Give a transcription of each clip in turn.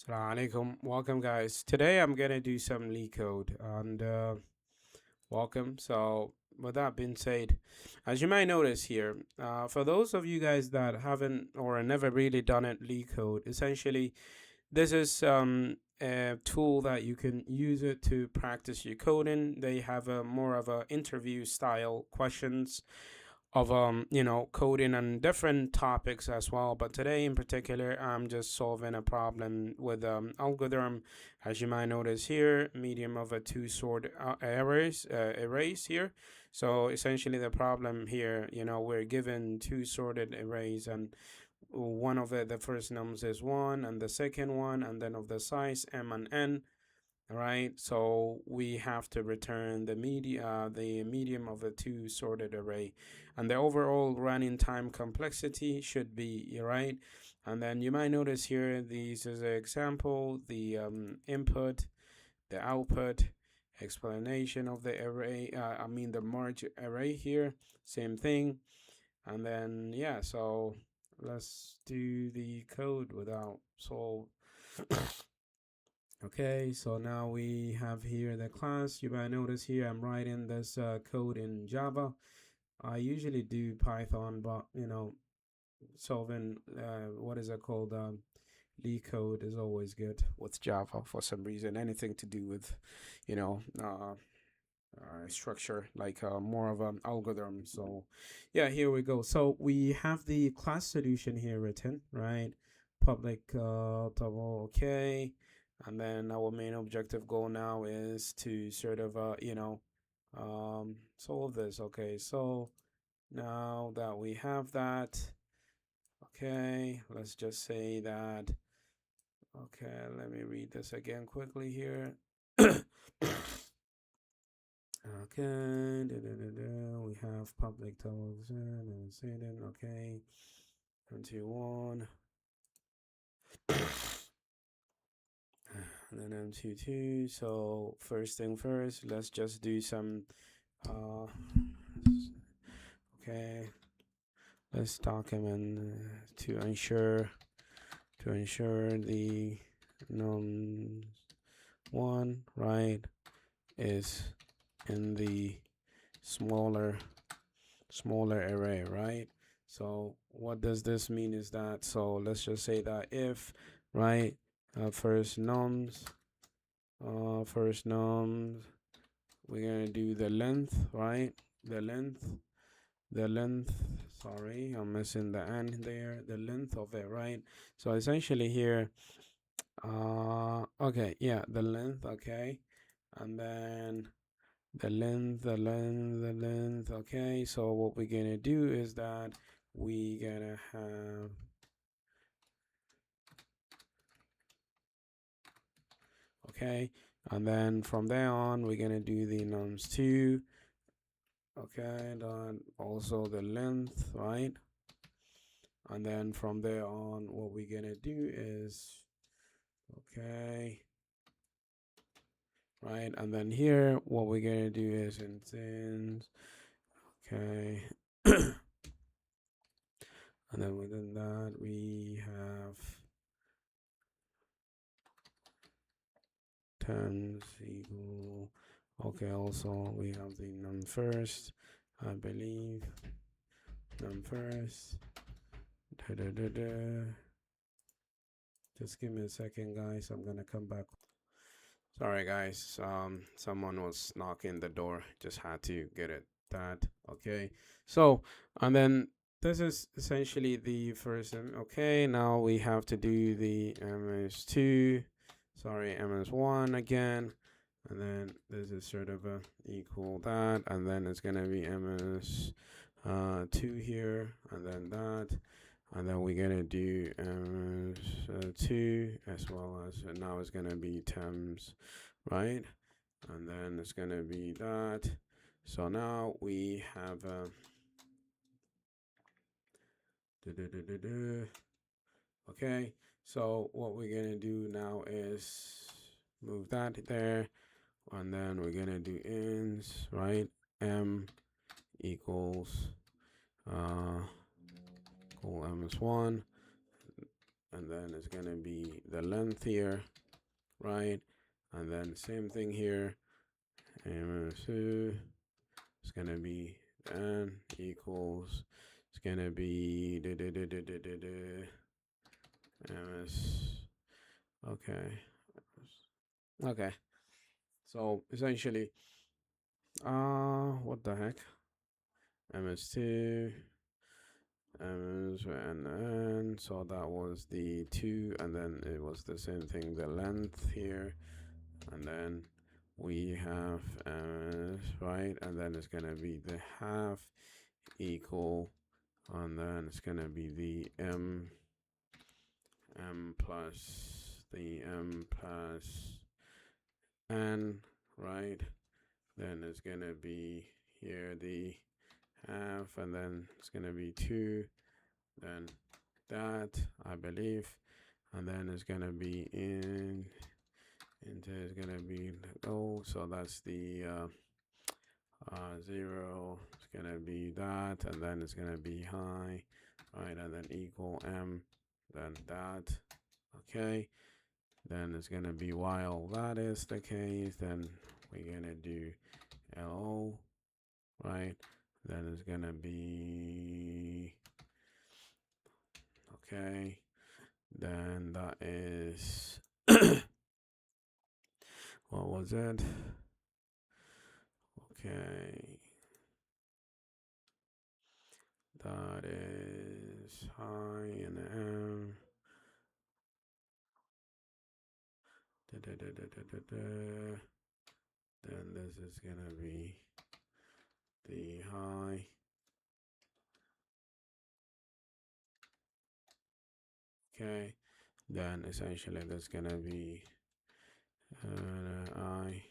Assalamu alaikum. Welcome, guys. Today I'm gonna do some LeetCode and welcome. So, with that being said, as you might notice here, for those of you guys that haven't or never really done it, LeetCode, essentially, this is a tool that you can use it to practice your coding. They have a more of a interview style questions of coding and different topics as well, but today in particular I'm just solving a problem with algorithm, as you might notice here, medium of a two sort arrays here. So essentially the problem here, we're given two sorted arrays, and one of the first nums is 1 and the second one, and then of the size m and n. All right, so we have to return the medium of the two sorted array, and the overall running time complexity should be right. And then you might notice here, this is an example, the input, the output, explanation of the array. The merge array here, same thing. And then yeah, so let's do the code without solve. Okay, so now we have here the class. You might notice here I'm writing this code in Java. I usually do Python, but solving what is it called? LeetCode is always good with Java for some reason. Anything to do with, you know, uh, structure, like more of an algorithm. So, yeah, here we go. So we have the class solution here written, right? Public double, okay. And then our main objective goal now is to sort of solve this. Okay, so now that we have that, okay, let's just say that. Okay, let me read this again quickly here. Okay, we have public totals and sitting. Okay, 21. And then M22. So first thing first, let's just do some okay, let's document to ensure the num one, right, is in the smaller array, right? So what does this mean is that, so let's just say that if, right, first nums, we're gonna do the length, right? The length, sorry, I'm missing the n there, the length of it, right? So essentially here, okay, yeah, the length, okay, and then the length, okay. So what we're gonna do is that we gonna have, okay, and then from there on we're gonna do the nums2, okay, then also the length, right? And then from there on what we're gonna do is, okay, right, and then here what we're gonna do is instance, okay. And then within that we have terms equal, okay, also we have the num first, I believe, num first, just give me a second, guys, I'm gonna come back. Sorry, guys, someone was knocking the door, just had to get it that, okay. So and then this is essentially the first, okay, now we have to do the ms2, sorry, ms1 again, and then this is sort of a equal that, and then it's gonna be ms2 here, and then that, and then we're gonna do ms2 as well as, and now it's gonna be terms, right, and then it's gonna be that. So now we have okay, so what we're gonna do now is move that there, and then we're gonna do ins, right, m equals equal ms1, and then it's gonna be the length here, right? And then same thing here, and so it's gonna be n equals, it's gonna be ms. Okay, so essentially what the heck, ms2 and so that was the 2, and then it was the same thing, the length here, and then we have right, and then it's gonna be the half equal, and then it's gonna be the m plus the m plus n, right? Then it's gonna be here the half, and then it's gonna be 2, then that, I believe, and then it's gonna be into is gonna be so that's the 0, it's gonna be that, and then it's gonna be high, right, and then equal m, then that. Okay, then it's gonna be, while that is the case, then we're gonna do LO, right? Then it's gonna be okay, then that is what was it? Okay, that is high and M. Then this is gonna be the high. Okay, then essentially that's gonna be I.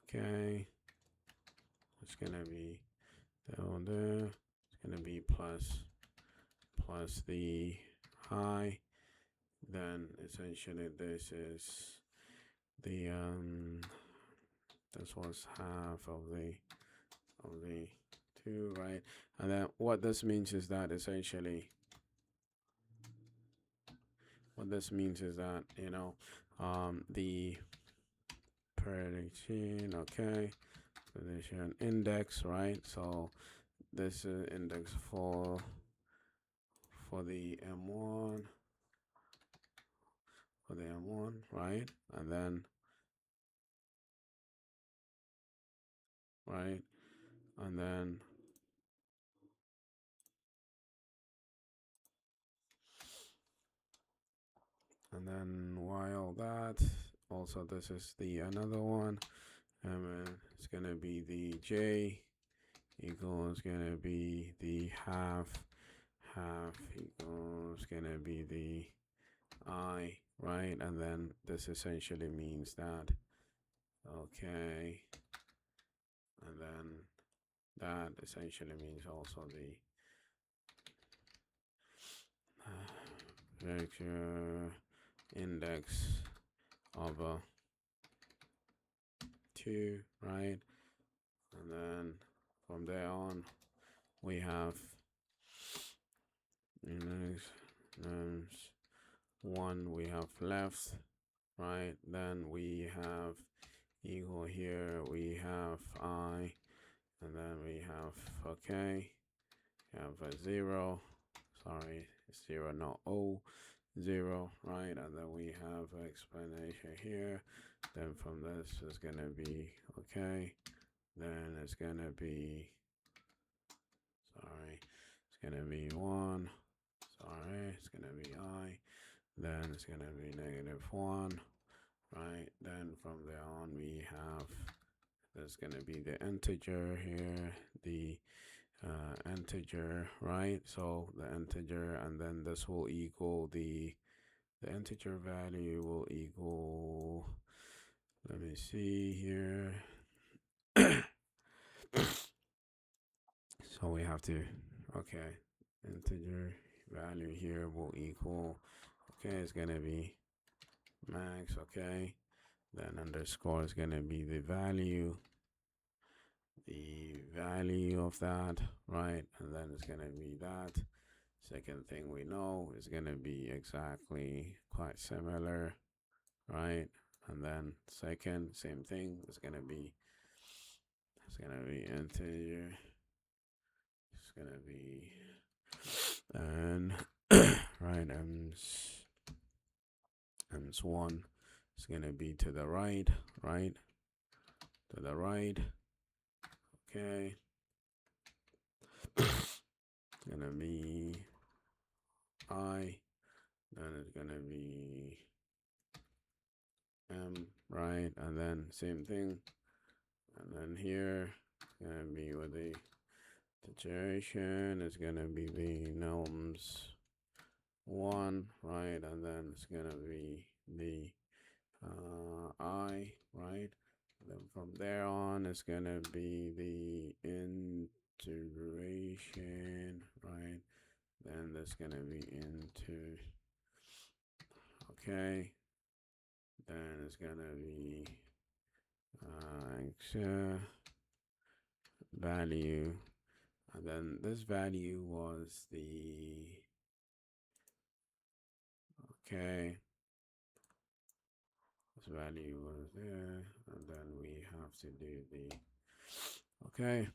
Okay, it's gonna be down there. It's gonna be plus the high. Then essentially this is the this was half of the 2, right? And then what this means is that essentially you know, the prediction, okay, prediction index, right? So this is index for the M1, right? And then right, and then while that also, this is the another one, and it's gonna be the J equals gonna be the half equals gonna be the I, right? And then this essentially means that, okay, and then that essentially means also the vector index of 2, right? And then from there on we have index 1, we have left, right? Then we have equal here, we have I, and then we have, okay, we have a 0, sorry, 0, not O, 0, right? And then we have an explanation here. Then from this is gonna be, okay, then it's gonna be, sorry, it's gonna be 1, sorry, it's gonna be I, then it's gonna be -1, right? Then from there on we have, there's gonna be the integer here, the integer, right? So the integer, and then this will equal the integer value will equal, let me see here. So we have to, okay, integer value here will equal, okay, it's gonna be max, okay, then underscore is gonna be the value of that, right? And then it's gonna be that. Second thing we know is going to be exactly quite similar, right? And then second, same thing, it's going to be integer. It's going to be, and right, m's1 is going to be to the right, to the right. Okay. It's going to be I, then it's going to be m, right? And then same thing. And then here, it's going to be with the duration, it's going to be the nums1, right? And then it's going to be the I, right? And then from there on, it's going to be the integration, right? Then that's going to be into, okay. Then it's going to be value. And then this value was the, okay. This value was there. And then we have to do the, okay.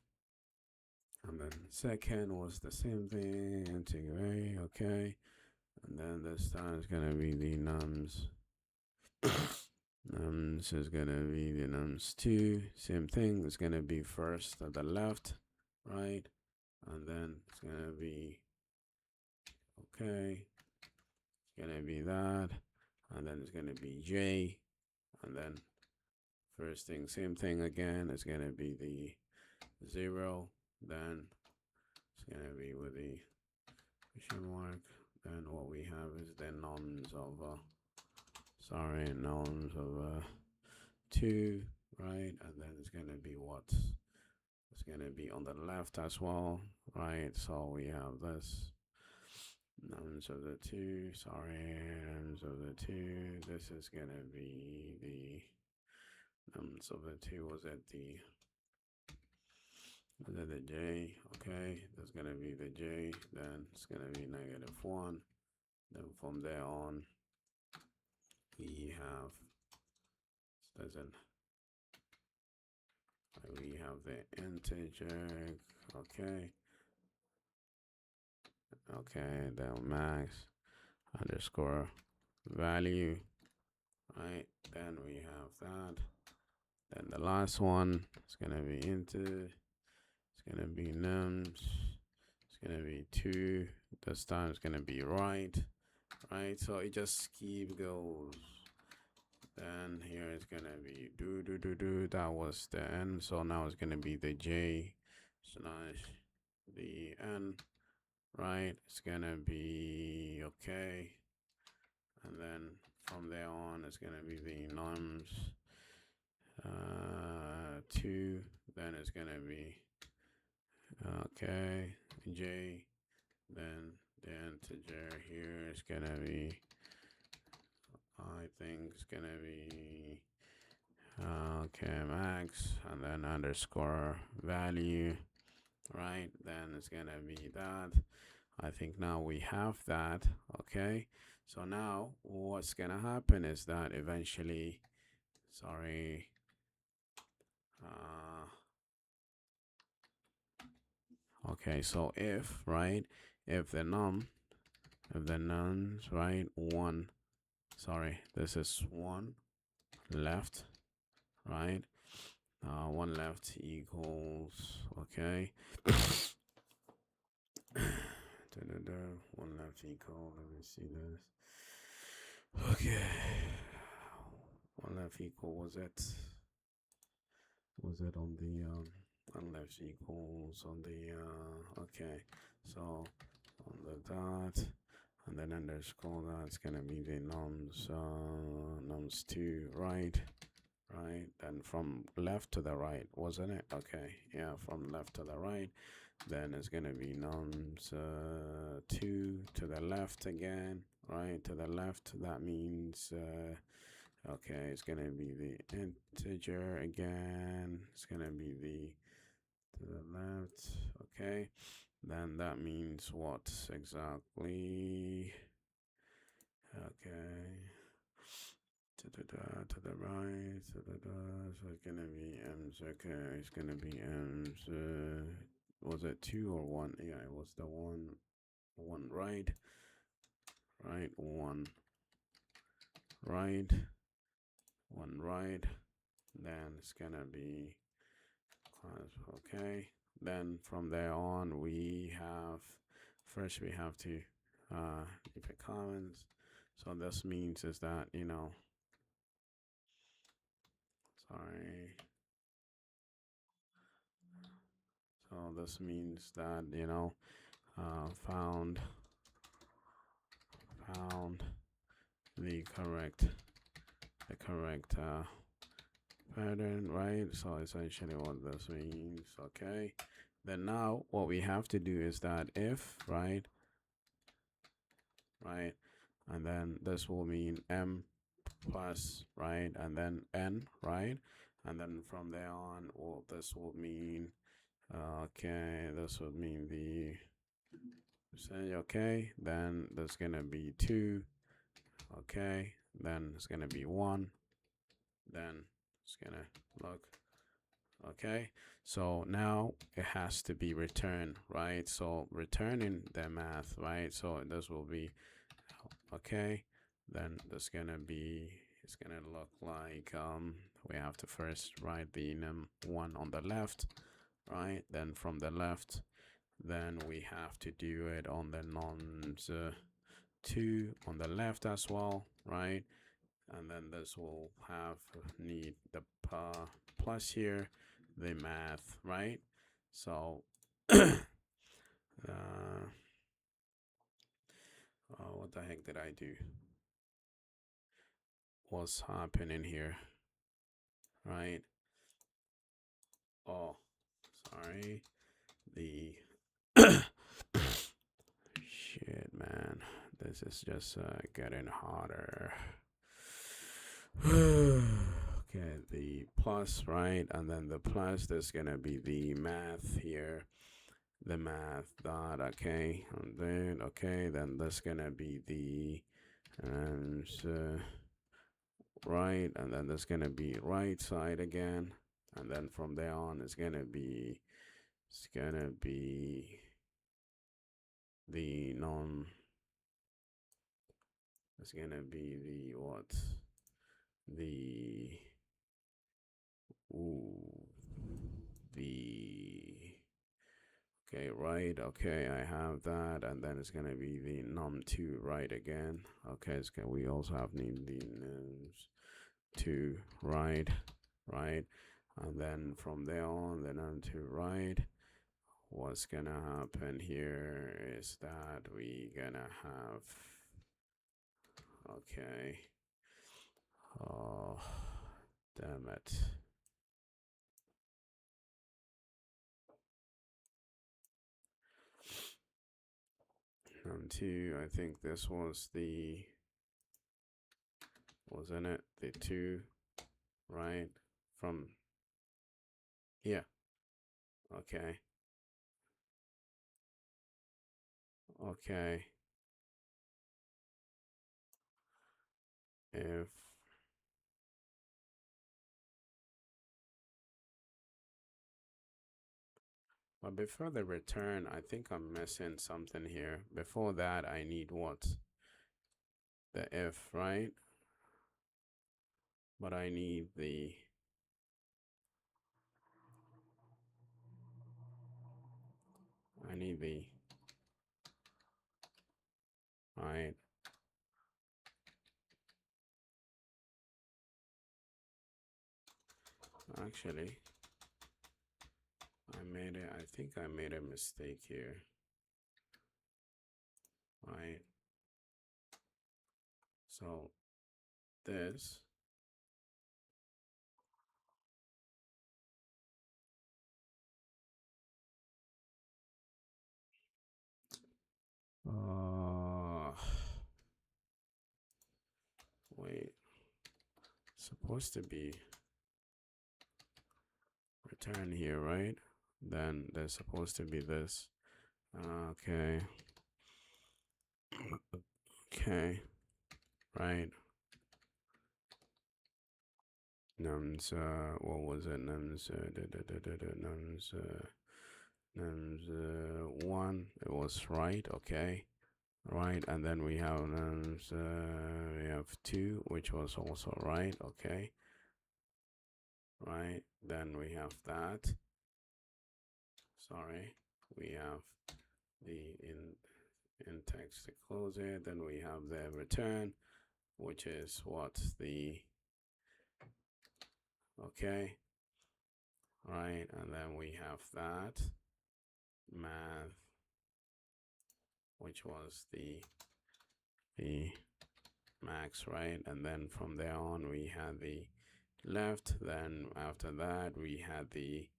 And then second was the same thing, integrate, okay. And then this time it's gonna be the nums. Nums is gonna be the nums2. Same thing, it's gonna be first at the left, right? And then it's gonna be, okay. It's gonna be that. And then it's gonna be J. And then first thing, same thing again, it's gonna be the 0. Then it's gonna be with the question mark. Then what we have is the nums of nums of 2, right? And then it's gonna be what? It's gonna be on the left as well, right? So we have this nums of the 2, nums of the 2. This is gonna be the nums of the 2. Was it the J? Okay, that's gonna be the J. Then it's gonna be -1. Then from there on, we have we have the integer. Okay. Okay, then max underscore value. Right. Then we have that. Then the last one is gonna be into. It's gonna be nums. It's gonna be 2. This time it's gonna be right. Right. So it just keep goes. Then here it's gonna be do. That was the N. So now it's gonna be the J slash the N. Right. It's gonna be okay. And then from there on, it's gonna be the nums 2. Then it's gonna be okay J. Then the integer here is gonna be, I think it's gonna be okay max, and then underscore value, right? Then it's gonna be that. I think now we have that. Okay, so now what's gonna happen is that eventually, okay, so if, right, if the nums, right, 1, this is 1 left, right, 1 left equals, okay, 1 left equal, let me see this, okay, 1 left equal, was it on the 1 left equals on the okay, so on the dot, and then underscore that's gonna be the nums2, right, then from left to the right, wasn't it? Okay, yeah, from left to the right. Then it's gonna be nums2 to the left again, right, to the left. That means okay, it's gonna be the integer again. It's gonna be the to the left. Okay, then that means what exactly? Okay. To the right, so it's gonna be M's. Okay, it's gonna be M's. Was it 2 or 1? Yeah, it was the one right, one right, one right. Then it's gonna be okay. Then from there on, we have first we have to leave a comments. So this means is that sorry. So this means that found the correct pattern, right? So essentially what this means, okay. Then now what we have to do is that if right, and then this will mean M plus, right, and then N, right, and then from there on, well, this will mean okay, this would mean the percentage, okay, then there's gonna be 2, okay, then it's gonna be 1, then it's gonna look okay. So now it has to be returned, right? So returning the math, right? So this will be okay, then there's gonna be, it's gonna look like we have to first write the num1 on the left, right? Then from the left, then we have to do it on the nums 2 on the left as well, right? And then this will have need the plus here, the math, right? So what the heck did I do? What's happening here, right? Oh, sorry. The shit, man. This is just getting harder. Okay, the plus, right? And then the plus, there's gonna be the math here. The math dot, okay. And then, okay, then there's gonna be the right, and then there's gonna be right side again. And then from there on, it's gonna be the non, it's gonna be the what, the ooh, the okay, right, okay, I have that, and then it's gonna be the num2 right again. Okay, it's gonna, we also have need the nums2 right, and then from there on, the num2 right. What's gonna happen here is that we gonna have okay. Oh, damn it. Two, I think this was the, wasn't it? The 2, right? From, yeah. Okay. Okay. If, but before the return, I think I'm missing something here. Before that, I need what? The if, right? But I need the, right? Actually, I think I made a mistake here. Right. So this wait, supposed to be return here, right? Then there's supposed to be this, Okay. Okay. Right. Nums, what was it? Nums, nums, nums, 1. It was right. Okay. Right. And then we have nums, we have 2, which was also right. Okay. Right. Then we have that. Sorry. We have the in text to close it. Then we have the return, which is what the okay, right, and then we have that math, which was the max, right, and then from there on we had the left. Then after that we had the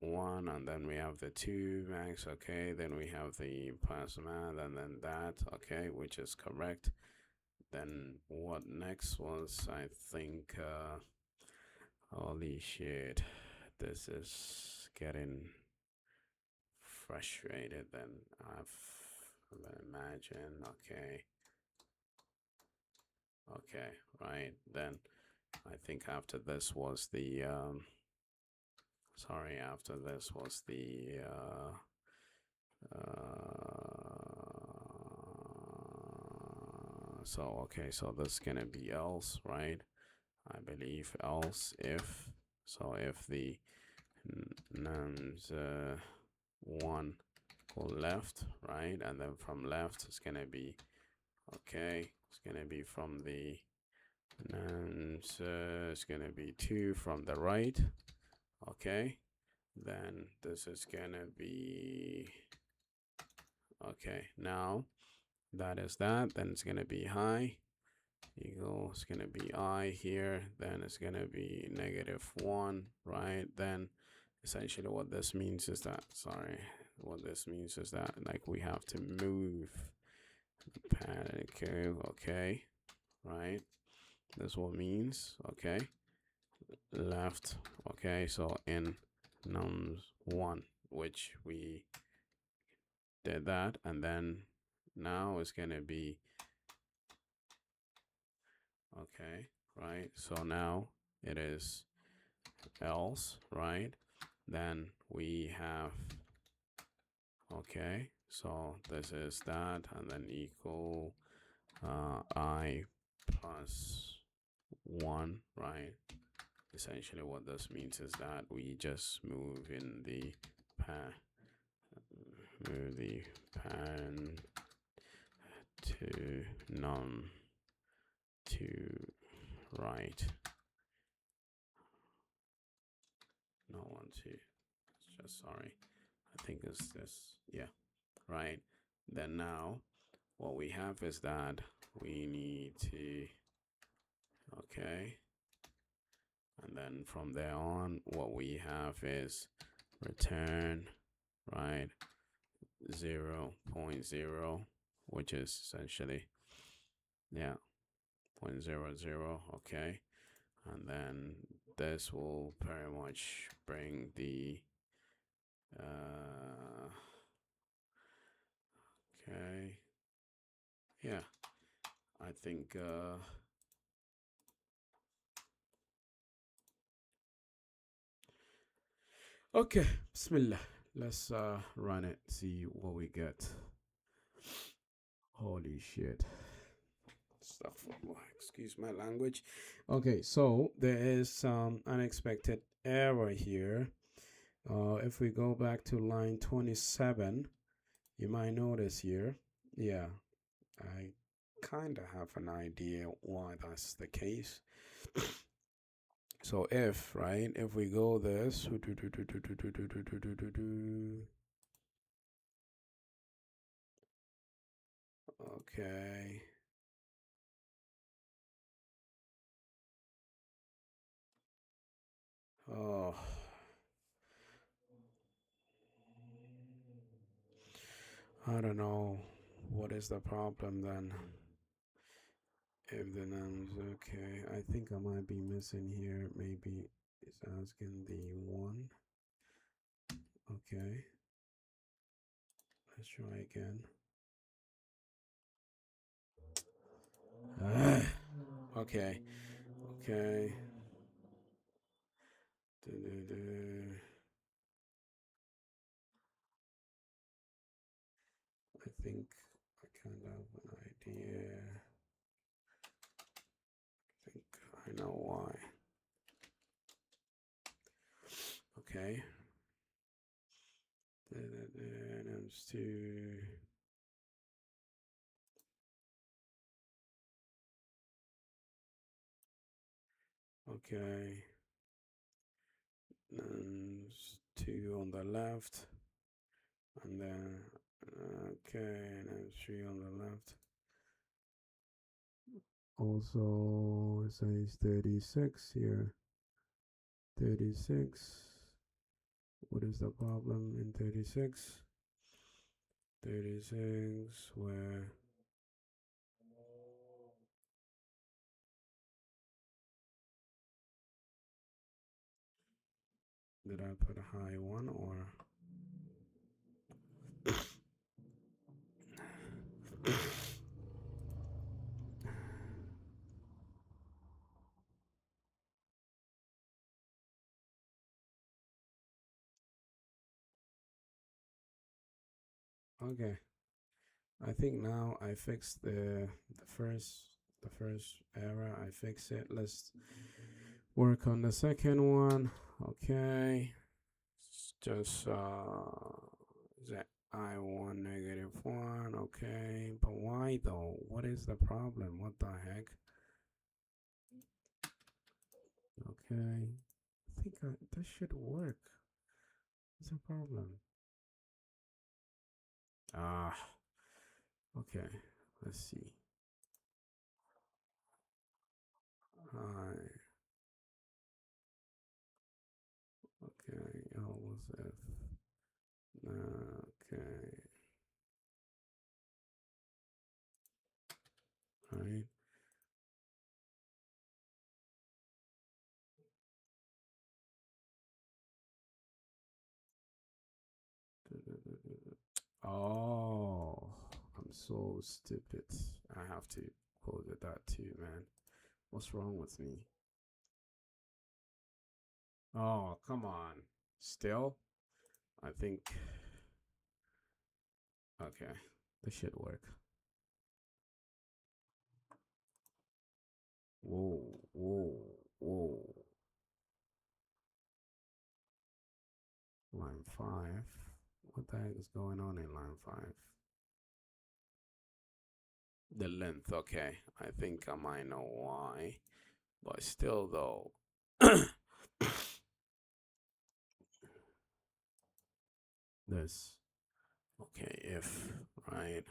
1, and then we have the 2 max. Okay, then we have the plus math, and then that. Okay, which is correct. Then what next was, I think, holy shit, this is getting frustrated. Then imagine. Okay, okay, right. Then I think after this was the sorry, after this was the so okay, so this is gonna be else, right? I believe else if, so if the nums 1 go left, right, and then from left it's gonna be okay, it's gonna be from the nums it's gonna be 2 from the right. Okay, then this is gonna be okay. Now that is that, then it's gonna be high equal, it's gonna be I here, then it's gonna be -1, right? Then essentially what this means is that, sorry, what this means is that like we have to move the pattern curve, okay, right? That's what it means, okay, left, okay, so in nums 1, which we did that, and then now it's gonna be okay, right? So now it is else, right? Then we have okay, so this is that, and then equal I plus 1, right? Essentially what this means is that we just move in the path, move the pan to num to right, no one to, it's just sorry, I think it's this, yeah, right. Then now what we have is that we need to okay, and then from there on what we have is return, right, 0.0, which is essentially yeah 0.00. Okay, and then this will pretty much bring the okay, yeah, I think okay, bismillah, let's run it, see what we get. Holy shit, stuff, excuse my language. Okay, so there is some unexpected error here. If we go back to line 27, you might notice here, yeah, I kind of have an idea why that's the case. So if, right, if we go this, okay, oh, I don't know what is the problem then. If the numbers, okay, I think I might be missing here. Maybe it's asking the 1. Okay, Let's try again. Okay. Okay. I think I kind of have an idea. I think I know why. Okay. Times 2. Okay. Times 2 on the left. And then, okay, times 3 on the left. Also, it says 36 here. 36. What is the problem in 36? 36, where did I put a high one or? Okay, I think now I fixed the first error. I fix it. Let's work on the second one. Okay, it's just that I1 -1. Okay, but why though? What is the problem? What the heck? Okay, I think this should work. What's the problem? Ah, okay. Let's see. Hi. Okay. Oh, what's F? Okay. Right. Oh, I'm so stupid. I have to close it that too, man. What's wrong with me? Oh, come on. Still? I think. Okay. This should work. Whoa, whoa, whoa. Line 5. What the heck is going on in line 5? The length, okay. I think I might know why. But still, though. This. Okay, if, right?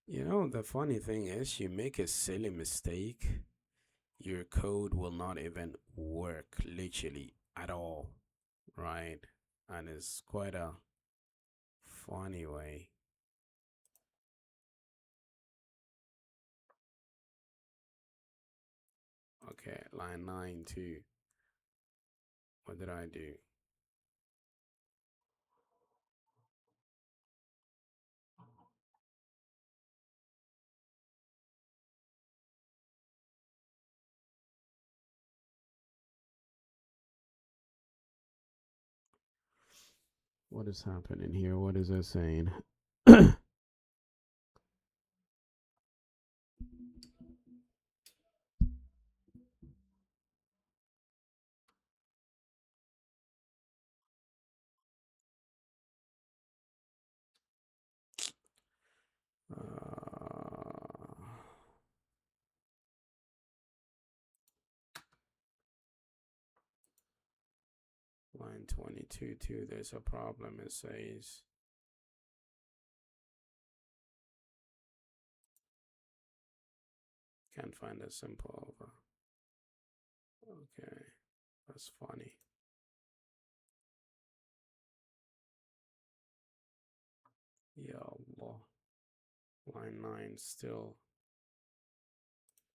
You know, the funny thing is, you make a silly mistake, your code will not even work, literally, at all, right? And it's quite a funny way. Okay, line 9 too. What did I do? What is happening here? What is it saying? Line 22 too, there's a problem. It says can't find a simple over. Okay, that's funny. Ya Allah. Line 9 still.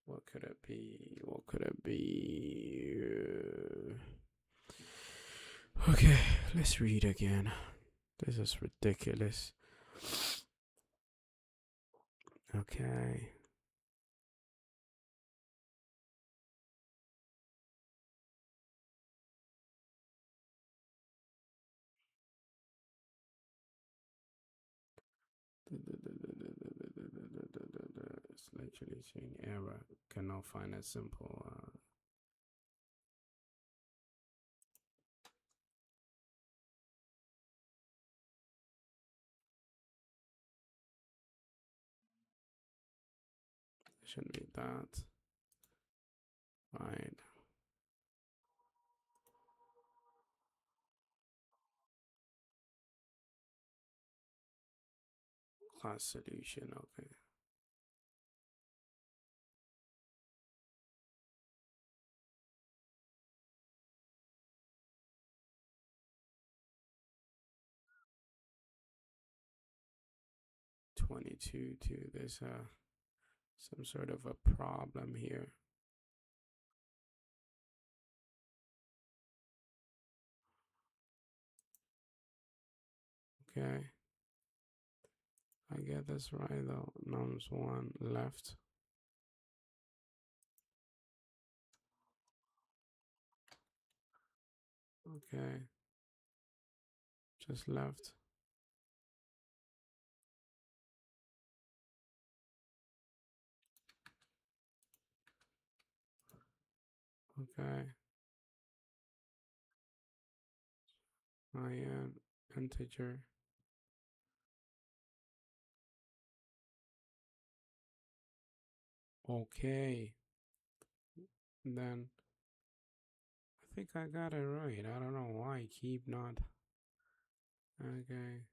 What could it be? What could it be? Okay, let's read again. This is ridiculous. Okay. It's literally saying error. Cannot find a simple. Shouldn't be that. Right. Class solution. Okay. (22) to there's some sort of a problem here. Okay. I get this right though. Nums 1 left. Okay. Just left. Okay. I am integer. Okay. Then I think I got it right. I don't know why I keep not. Okay.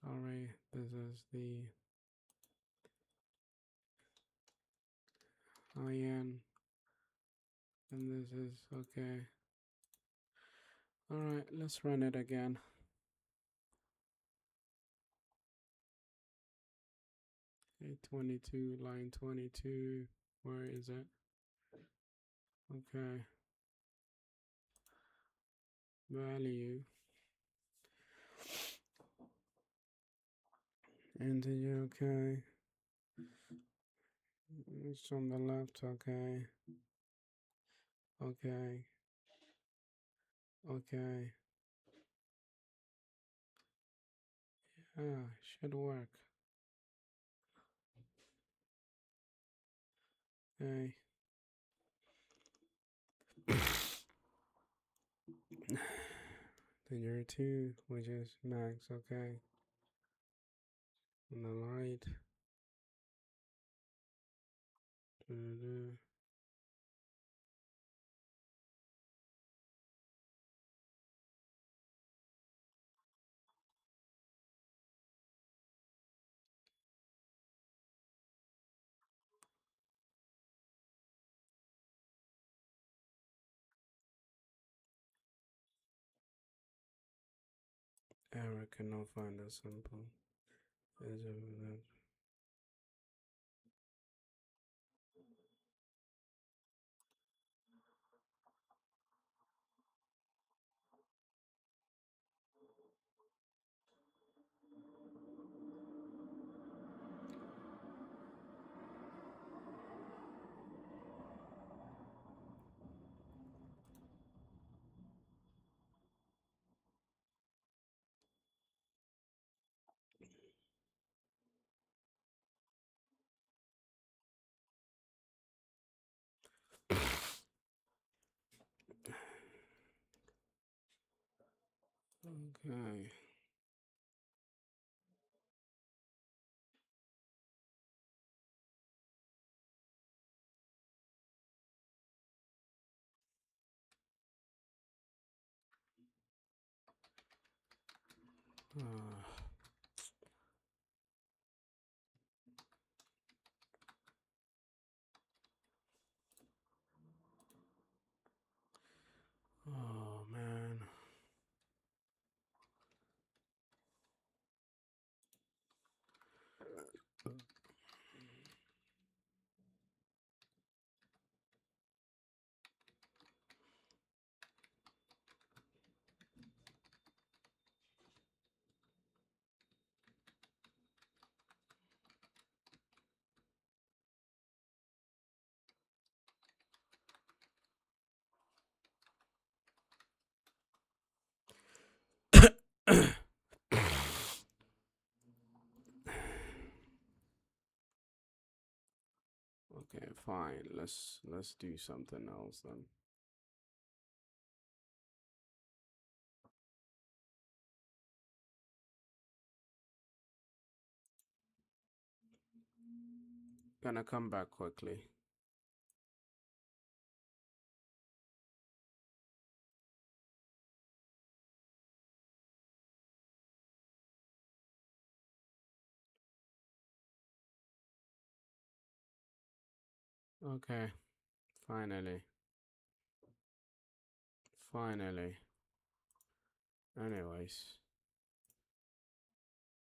Sorry. This is the IN. And this is okay. Alright, let's run it again. Okay, 22, line 22. Where is it? Okay. Value. Integer, okay. It's on the left, okay. Okay. Okay. Yeah, should work. Okay. Integer 2, which is max, okay. On the right. Error cannot find a simple. Okay. Oh man. Okay, fine. Let's do something else then. Gonna come back quickly. Okay, finally. Finally. Anyways.